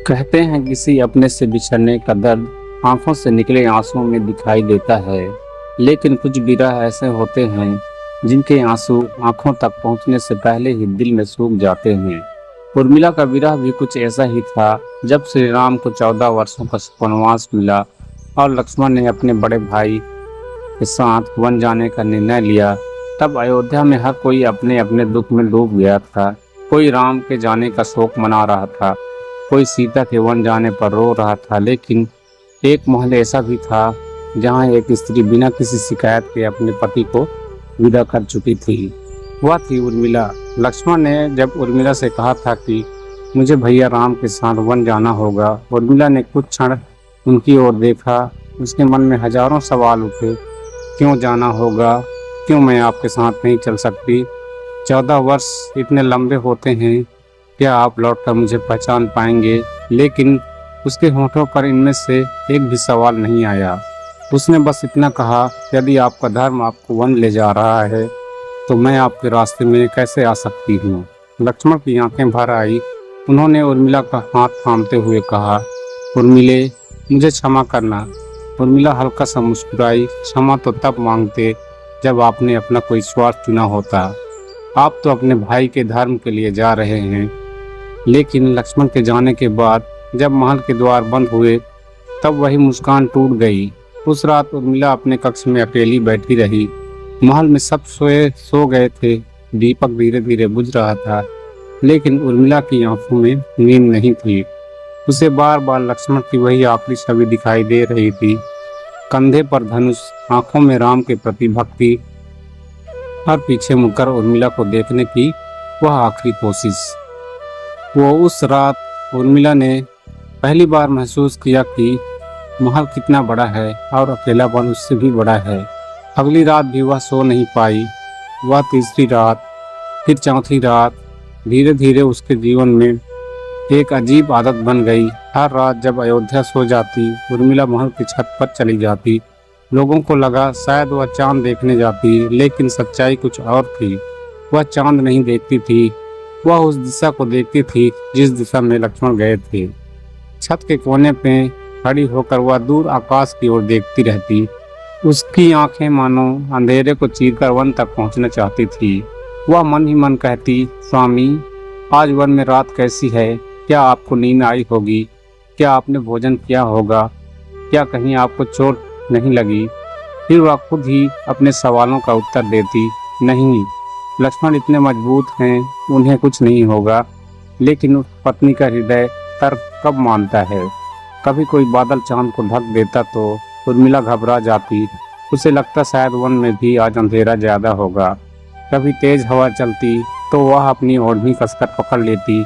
कहते हैं किसी अपने से बिछड़ने का दर्द आंखों से निकले आंसुओं में दिखाई देता है। लेकिन कुछ विरह ऐसे होते हैं जिनके आंसू आंखों तक पहुंचने से पहले ही दिल में सूख जाते हैं। उर्मिला का विरह भी कुछ ऐसा ही था। जब श्री राम को 14 वर्षों का वनवास मिला और लक्ष्मण ने अपने बड़े भाई के साथ वन जाने का निर्णय लिया, तब अयोध्या में हर कोई अपने अपने दुख में डूब गया था। कोई राम के जाने का शोक मना रहा था, कोई सीता के वन जाने पर रो रहा था। लेकिन एक महल ऐसा भी था जहां एक स्त्री बिना किसी शिकायत के अपने पति को विदा कर चुकी थी। वह थी उर्मिला। लक्ष्मण ने जब उर्मिला से कहा था कि मुझे भैया राम के साथ वन जाना होगा, उर्मिला ने कुछ क्षण उनकी ओर देखा। उसके मन में हजारों सवाल उठे। क्यों जाना होगा? क्यों मैं आपके साथ नहीं चल सकती? 14 वर्ष इतने लंबे होते हैं, क्या आप लौटकर मुझे पहचान पाएंगे? लेकिन उसके होठों पर इनमें से एक भी सवाल नहीं आया। उसने बस इतना कहा, यदि आपका धर्म आपको वन ले जा रहा है तो मैं आपके रास्ते में कैसे आ सकती हूँ? लक्ष्मण की आंखें भर आई। उन्होंने उर्मिला का हाथ थामते हुए कहा, उर्मिले, मुझे क्षमा करना। उर्मिला हल्का सा मुस्कुराई। क्षमा तो तब मांगते जब आपने अपना कोई स्वार्थ चुना होता। आप तो अपने भाई के धर्म के लिए जा रहे हैं। लेकिन लक्ष्मण के जाने के बाद जब महल के द्वार बंद हुए तब वही मुस्कान टूट गई। उस रात उर्मिला अपने कक्ष में अकेली बैठी रही। महल में सब सो गए थे। दीपक धीरे धीरे बुझ रहा था, लेकिन उर्मिला की आंखों में नींद नहीं थी। उसे बार बार लक्ष्मण की वही आखिरी छवि दिखाई दे रही थी। कंधे पर धनुष, आंखों में राम के प्रति भक्ति और पीछे मुड़कर उर्मिला को देखने की वह आखिरी कोशिश। वो उस रात उर्मिला ने पहली बार महसूस किया कि महल कितना बड़ा है और अकेलापन उससे भी बड़ा है। अगली रात भी वह सो नहीं पाई। वह तीसरी रात, फिर चौथी रात। धीरे धीरे उसके जीवन में एक अजीब आदत बन गई। हर रात जब अयोध्या सो जाती, उर्मिला महल की छत पर चली जाती। लोगों को लगा शायद वह चांद देखने जाती, लेकिन सच्चाई कुछ और थी। वह चांद नहीं देखती थी, वह उस दिशा को देखती थी जिस दिशा में लक्ष्मण गए थे। छत के कोने पे खड़ी होकर वह दूर आकाश की ओर देखती रहती। उसकी आंखें मानो अंधेरे को चीरकर वन तक पहुंचना चाहती थी। वह मन ही मन कहती, स्वामी, आज वन में रात कैसी है? क्या आपको नींद आई होगी? क्या आपने भोजन किया होगा? क्या कहीं आपको चोट नहीं लगी? फिर वह खुद ही अपने सवालों का उत्तर देती, नहीं, लक्ष्मण इतने मजबूत हैं, उन्हें कुछ नहीं होगा। लेकिन उस पत्नी का हृदय तर्क कब मानता है? कभी कोई बादल चांद को ढक देता तो उर्मिला घबरा जाती। उसे लगता शायद वन में भी आज अंधेरा ज्यादा होगा। कभी तेज हवा चलती तो वह अपनी ओढ़नी कसकर पकड़ लेती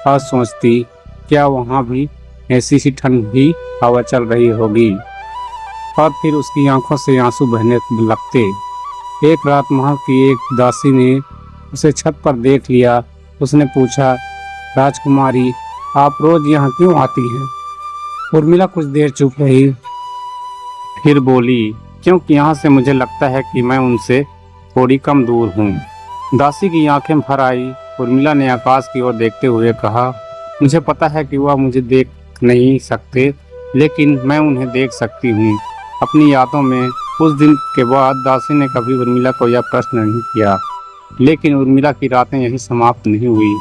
और सोचती, क्या वहाँ भी ऐसी ही ठंडी हवा चल रही होगी? और फिर उसकी आंखों से आंसू बहने लगते। एक रात महल की एक दासी ने उसे छत पर देख लिया। उसने पूछा, राजकुमारी, आप रोज यहाँ क्यों आती हैं? उर्मिला कुछ देर चुप रही, फिर बोली, क्योंकि यहाँ से मुझे लगता है कि मैं उनसे थोड़ी कम दूर हूँ। दासी की आंखें भर आई। उर्मिला ने आकाश की ओर देखते हुए कहा, मुझे पता है कि वह मुझे देख नहीं सकते, लेकिन मैं उन्हें देख सकती हूँ। अपनी यादों में उस दिन के बाद दासी ने कभी उर्मिला को यह प्रश्न नहीं किया। लेकिन उर्मिला की रातें यही समाप्त नहीं हुई।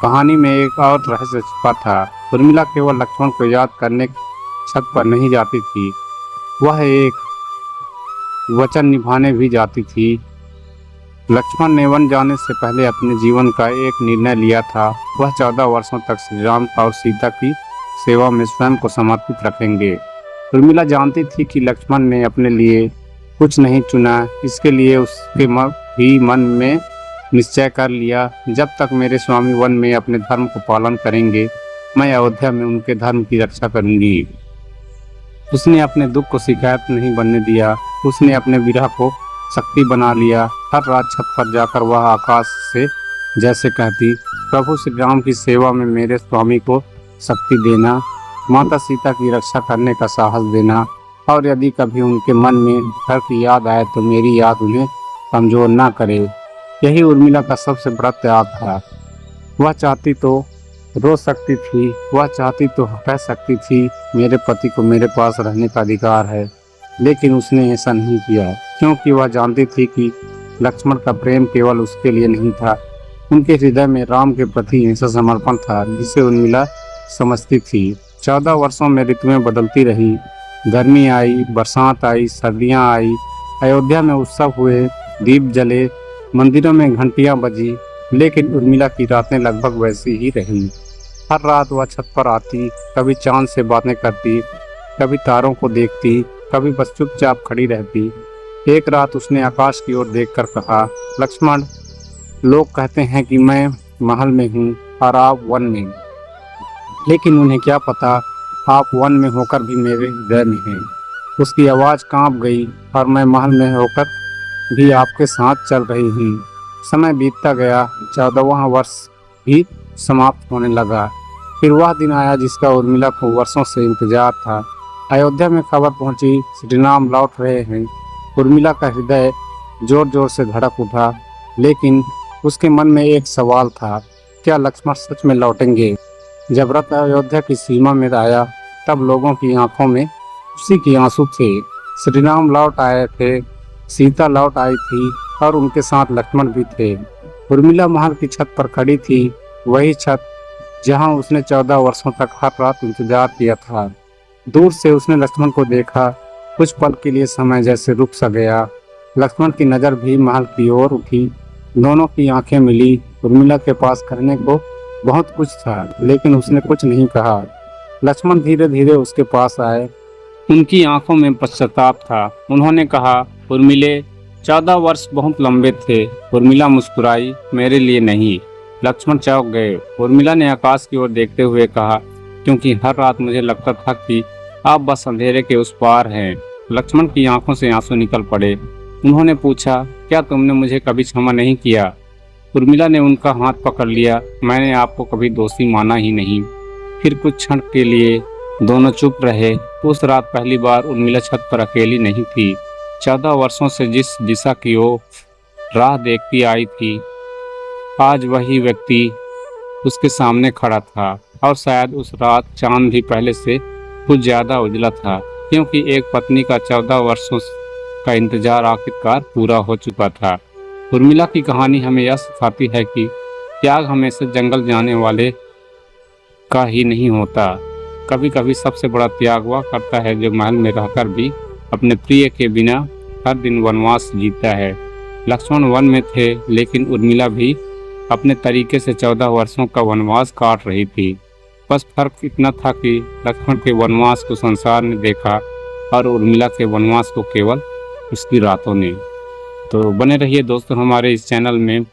कहानी में एक और रहस्य छिपा था। उर्मिला केवल लक्ष्मण को याद करने छत पर नहीं जाती थी, वह एक वचन निभाने भी जाती थी। लक्ष्मण ने वन जाने से पहले अपने जीवन का एक निर्णय लिया था। वह 14 वर्षों तक श्री राम और सीता की सेवा में स्वयं को समर्पित रखेंगे। उर्मिला जानती थी कि लक्ष्मण ने अपने लिए कुछ नहीं चुना। इसके लिए उसके भी मन में निश्चय कर लिया, जब तक मेरे स्वामी वन में अपने धर्म को पालन करेंगे, मैं अयोध्या में उनके धर्म की रक्षा करूंगी। उसने अपने दुख को शिकायत नहीं बनने दिया। उसने अपने विरह को शक्ति बना लिया। हर रात छत पर जाकर वह आकाश से जैसे कहती, प्रभु श्री राम की सेवा में मेरे स्वामी को शक्ति देना, माता सीता की रक्षा करने का साहस देना, और यदि कभी उनके मन में घर की याद आए तो मेरी याद उन्हें कमजोर ना करे। यही उर्मिला का सबसे बड़ा त्याग था। वह चाहती तो रो सकती थी, वह चाहती तो कह सकती थी मेरे पति को मेरे पास रहने का अधिकार है, लेकिन उसने ऐसा नहीं किया क्योंकि वह जानती थी कि लक्ष्मण का प्रेम केवल उसके लिए नहीं था, उनके हृदय में राम के प्रति ऐसा समर्पण था जिसे उर्मिला समझती थी। 14 वर्षों में ऋतुएं बदलती रही, गर्मी आई, बरसात आई, सर्दियां आई, अयोध्या में उत्सव हुए, दीप जले, मंदिरों में घंटियां बजी, लेकिन उर्मिला की रातें लगभग वैसी ही रही। हर रात वह छत पर आती, कभी चांद से बातें करती, कभी तारों को देखती, कभी बस चुपचाप खड़ी रहती। एक रात उसने आकाश की ओर देखकर कहा, लक्ष्मण, लोग कहते हैं कि मैं महल में हूँ और आप वन में, लेकिन उन्हें क्या पता आप वन में होकर भी मेरे हृदय में हैं। उसकी आवाज़ कांप गई, और मैं महल में होकर भी आपके साथ चल रही हूँ। समय बीतता गया, 14वां वर्ष भी समाप्त होने लगा। फिर वह दिन आया जिसका उर्मिला को वर्षों से इंतजार था। अयोध्या में खबर पहुंची, श्री राम लौट रहे हैं। उर्मिला का हृदय जोर जोर से धड़क उठा, लेकिन उसके मन में एक सवाल था, क्या लक्ष्मण सच में लौटेंगे? जब रथ अयोध्या की सीमा में आया, तब लोगों की आंखों में खुशी के आंसू थे। श्री राम लौट आए थे, सीता लौट आई थी, और उनके साथ लक्ष्मण भी थे। उर्मिला महल की छत पर खड़ी थी, वही छत जहां उसने 14 वर्षों तक हर रात इंतजार किया था। दूर से उसने लक्ष्मण को देखा, कुछ पल के लिए समय जैसे रुक सा गया। लक्ष्मण की नज़र भी महल की ओर उठी, दोनों की आंखें मिली। उर्मिला के पास करने को बहुत कुछ था, लेकिन उसने कुछ नहीं कहा। लक्ष्मण धीरे धीरे उसके पास आए, उनकी आंखों में पश्चाताप था। उन्होंने कहा, उर्मिले, 14 वर्ष बहुत लंबे थे। उर्मिला मुस्कुराई, मेरे लिए नहीं। लक्ष्मण चौंक गए। उर्मिला ने आकाश की ओर देखते हुए कहा, क्योंकि हर रात मुझे लगता था कि आप बस अंधेरे के उस पार हैं। लक्ष्मण की आंखों से आंसू निकल पड़े। उन्होंने पूछा, क्या तुमने मुझे कभी क्षमा नहीं किया? उर्मिला ने उनका हाथ पकड़ लिया, मैंने आपको कभी दोषी माना ही नहीं। फिर कुछ क्षण के लिए दोनों चुप रहे। उस रात पहली बार उर्मिला छत पर अकेली नहीं थी। 14 वर्षों से जिस दिशा की ओर राह देखती आई थी, आज वही व्यक्ति उसके सामने खड़ा था, और शायद उस रात चांद भी पहले से कुछ ज्यादा उजला था, क्योंकि एक पत्नी का 14 वर्षों का इंतजार आखिरकार पूरा हो चुका था। उर्मिला की कहानी हमें यह सिखाती है कि त्याग हमेशा जंगल जाने वाले का ही नहीं होता। कभी कभी सबसे बड़ा त्याग वह करता है जो महल में रहकर भी अपने प्रिय के बिना हर दिन वनवास जीता है। लक्ष्मण वन में थे, लेकिन उर्मिला भी अपने तरीके से 14 वर्षों का वनवास काट रही थी। बस फर्क इतना था कि लक्ष्मण के वनवास को संसार ने देखा, और उर्मिला के वनवास को केवल उसकी रातों ने। तो बने रहिए दोस्तों हमारे इस चैनल में।